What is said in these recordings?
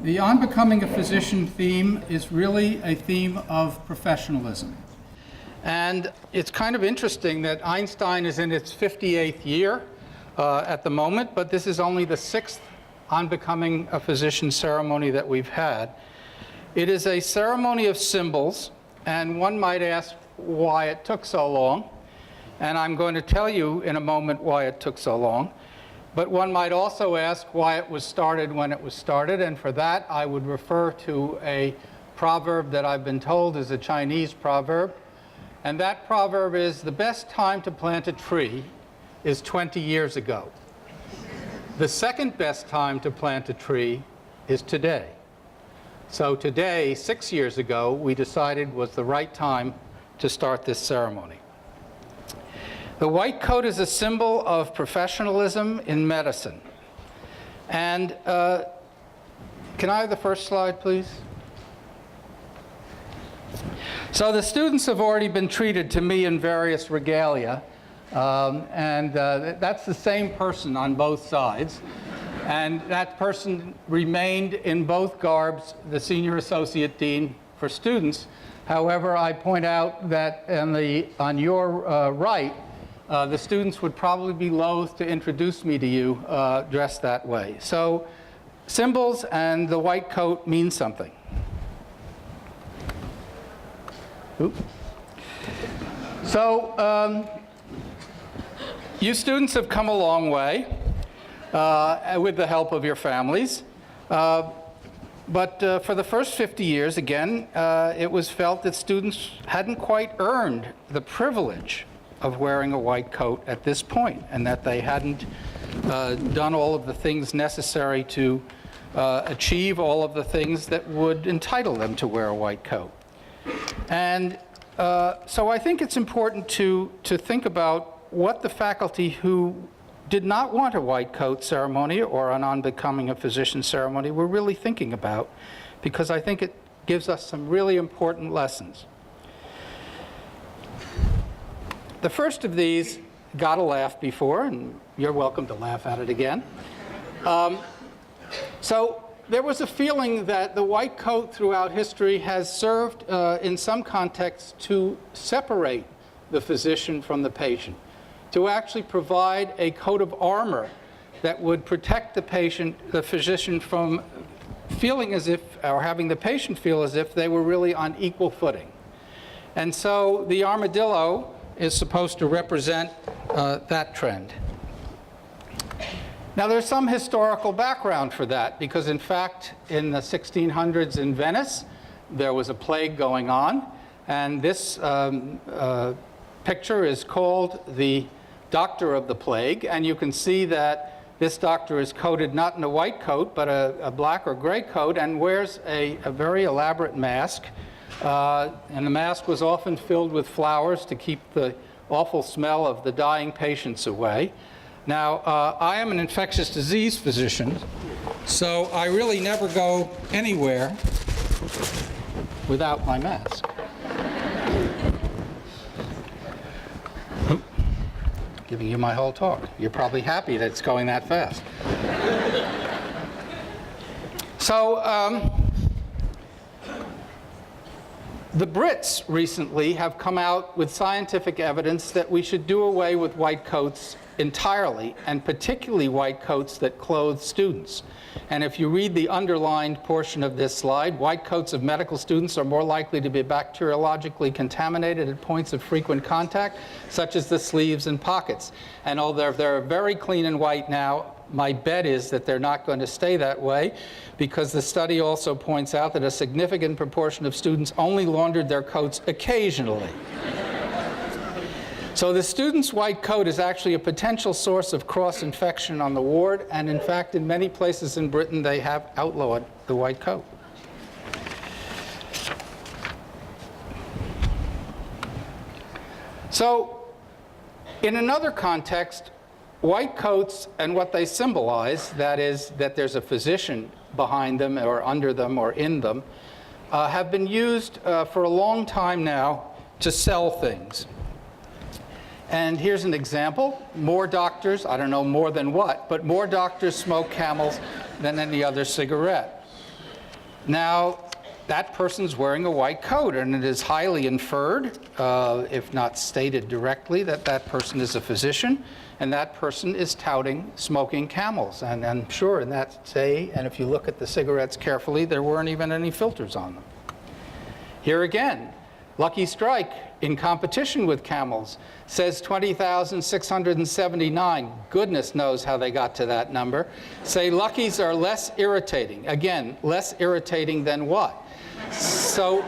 The On Becoming a Physician theme is really a theme of professionalism. And it's kind of interesting that Einstein is in its 58th year at the moment, but this is only the 6th On Becoming a Physician ceremony that we've had. It is a ceremony of symbols, and one might ask why it took so long. And I'm going to tell you in a moment why it took so long. But one might also ask why it was started when it was started, and for that I would refer to a proverb that I've been told is a Chinese proverb. And that proverb is, the best time to plant a tree is 20 years ago. The second best time to plant a tree is today. So today, 6 years ago, we decided was the right time to start this ceremony. The white coat is a symbol of professionalism in medicine. And can I have the first slide, please? So the students have already been treated to me in various regalia. That's the same person on both sides. And that person remained in both garbs, the Senior Associate Dean for Students. However, I point out that on your right, the students would probably be loath to introduce me to you dressed that way. So symbols and the white coat mean something. Oops. So you students have come a long way with the help of your families. But for the first 50 years, again, it was felt that students hadn't quite earned the privilege of wearing a white coat at this point, and that they hadn't done all of the things necessary to achieve all of the things that would entitle them to wear a white coat. And so I think it's important to think about what the faculty who did not want a white coat ceremony or an On Becoming a Physician ceremony were really thinking about, because I think it gives us some really important lessons. The first of these got a laugh before, and you're welcome to laugh at it again. So there was a feeling that the white coat throughout history has served in some contexts to separate the physician from the patient, to actually provide a coat of armor that would protect the physician from feeling as if, or having the patient feel as if they were really on equal footing. And so the armadillo is supposed to represent that trend. Now there's some historical background for that, because in fact in the 1600s in Venice there was a plague going on, and this picture is called the Doctor of the Plague, and you can see that this doctor is coated not in a white coat but a black or gray coat, and wears a very elaborate mask. And the mask was often filled with flowers to keep the awful smell of the dying patients away. Now, I am an infectious disease physician, so I really never go anywhere without my mask. Giving you my whole talk. You're probably happy that it's going that fast. So, the Brits recently have come out with scientific evidence that we should do away with white coats entirely, and particularly white coats that clothe students. And if you read the underlined portion of this slide, white coats of medical students are more likely to be bacteriologically contaminated at points of frequent contact, such as the sleeves and pockets. And although they're very clean and white now, my bet is that they're not going to stay that way, because the study also points out that a significant proportion of students only laundered their coats occasionally. So the student's white coat is actually a potential source of cross-infection on the ward, and in fact, in many places in Britain, they have outlawed the white coat. So, in another context, white coats and what they symbolize, that is, that there's a physician behind them or under them or in them, have been used for a long time now to sell things. And here's an example. More doctors, I don't know more than what, but more doctors smoke Camels than any other cigarette. Now, that person's wearing a white coat, and it is highly inferred, if not stated directly, that that person is a physician, and that person is touting smoking Camels. And I'm sure in that day, and if you look at the cigarettes carefully, there weren't even any filters on them. Here again, Lucky Strike, in competition with Camels, says 20,679. Goodness knows how they got to that number. Say Luckies are less irritating. Again, less irritating than what? So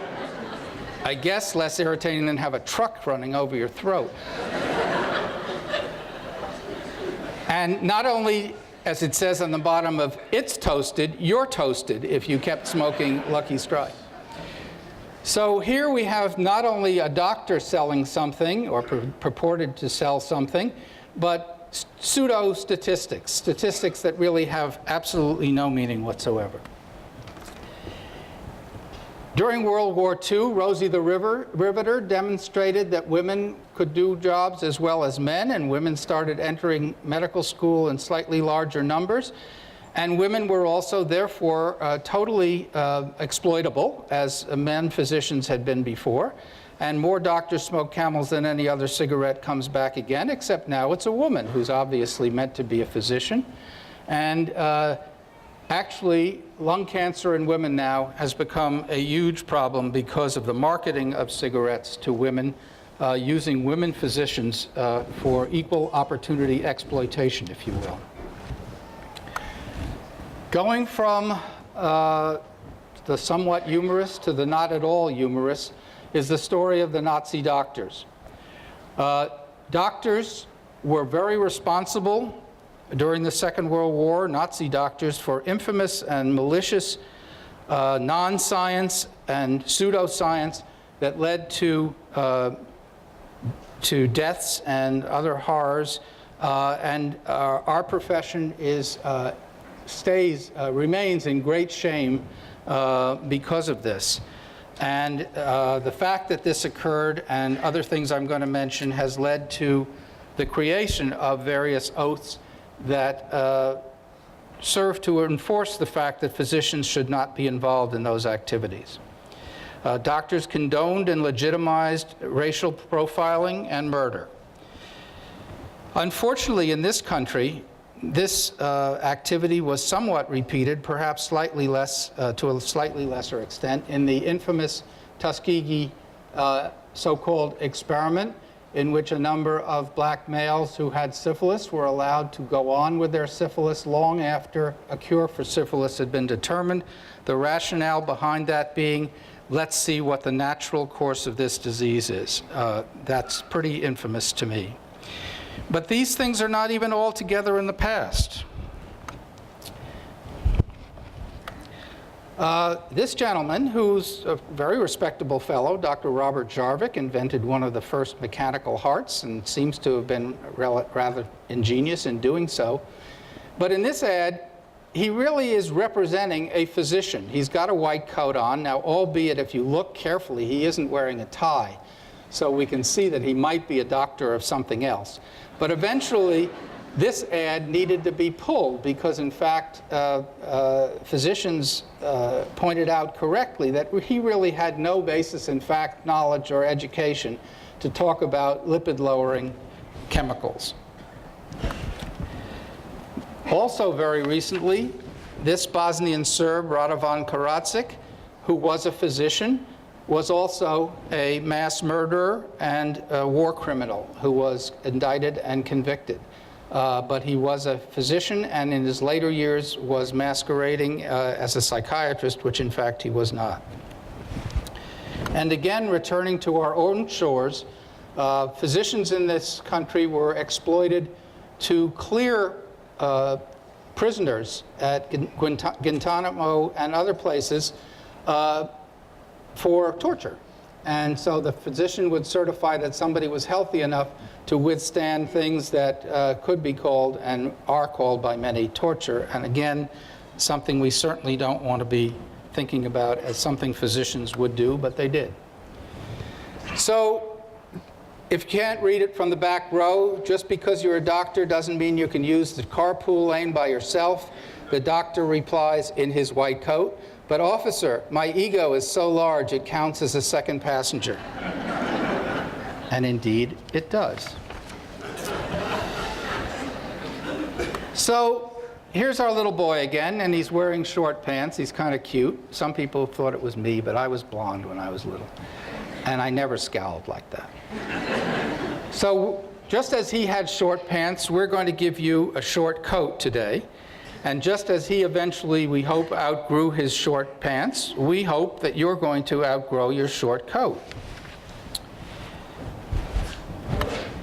I guess less irritating than have a truck running over your throat. And not only, as it says on the bottom of it's toasted, you're toasted if you kept smoking Lucky Strike. So here we have not only a doctor selling something, or purported to sell something, but pseudo-statistics, statistics that really have absolutely no meaning whatsoever. During World War II, Rosie the Riveter demonstrated that women could do jobs as well as men, and women started entering medical school in slightly larger numbers. And women were also, therefore, totally exploitable, as men physicians had been before. And more doctors smoke Camels than any other cigarette comes back again, except now it's a woman who's obviously meant to be a physician. And actually, lung cancer in women now has become a huge problem because of the marketing of cigarettes to women, using women physicians for equal opportunity exploitation, if you will. Going from the somewhat humorous to the not at all humorous is the story of the Nazi doctors. Doctors were very responsible during the Second World War, Nazi doctors, for infamous and malicious non-science and pseudoscience that led to deaths and other horrors. And our profession is remains in great shame because of this. And the fact that this occurred and other things I'm going to mention has led to the creation of various oaths that serve to enforce the fact that physicians should not be involved in those activities. Doctors condoned and legitimized racial profiling and murder. Unfortunately, in this country, this activity was somewhat repeated, perhaps slightly less, to a slightly lesser extent, in the infamous Tuskegee so-called experiment, in which a number of black males who had syphilis were allowed to go on with their syphilis long after a cure for syphilis had been determined. The rationale behind that being, let's see what the natural course of this disease is. That's pretty infamous to me. But these things are not even altogether in the past. This gentleman, who's a very respectable fellow, Dr. Robert Jarvik, invented one of the first mechanical hearts and seems to have been rather ingenious in doing so. But in this ad, he really is representing a physician. He's got a white coat on. Now, albeit if you look carefully, he isn't wearing a tie. So we can see that he might be a doctor of something else. But eventually, this ad needed to be pulled because, in fact, physicians pointed out correctly that he really had no basis in fact, knowledge, or education to talk about lipid-lowering chemicals. Also, very recently, this Bosnian Serb, Radovan Karadzic, who was a physician, was also a mass murderer and a war criminal who was indicted and convicted. But he was a physician, and in his later years was masquerading as a psychiatrist, which in fact he was not. And again, returning to our own shores, physicians in this country were exploited to clear prisoners at Guantanamo and other places for torture. And so the physician would certify that somebody was healthy enough to withstand things that could be called, and are called by many, torture. And again, something we certainly don't want to be thinking about as something physicians would do, but they did. So If you can't read it from the back row, just because you're a doctor doesn't mean you can use the carpool lane by yourself. The doctor replies in his white coat, "But officer, my ego is so large it counts as a second passenger." And indeed, it does. So here's our little boy again, and he's wearing short pants. He's kind of cute. Some people thought it was me, but I was blonde when I was little. And I never scowled like that. So just as he had short pants, we're going to give you a short coat today. And just as he eventually, we hope, outgrew his short pants, we hope that you're going to outgrow your short coat.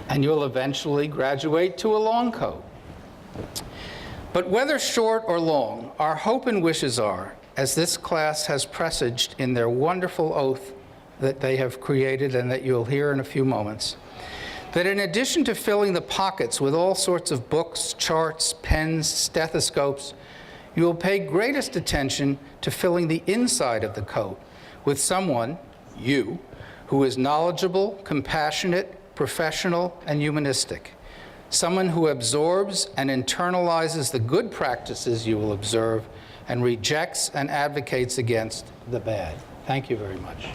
And you'll eventually graduate to a long coat. But whether short or long, our hope and wishes are, as this class has presaged in their wonderful oath that they have created and that you'll hear in a few moments, that in addition to filling the pockets with all sorts of books, charts, pens, stethoscopes, you will pay greatest attention to filling the inside of the coat with someone, you, who is knowledgeable, compassionate, professional, and humanistic. Someone who absorbs and internalizes the good practices you will observe and rejects and advocates against the bad. Thank you very much.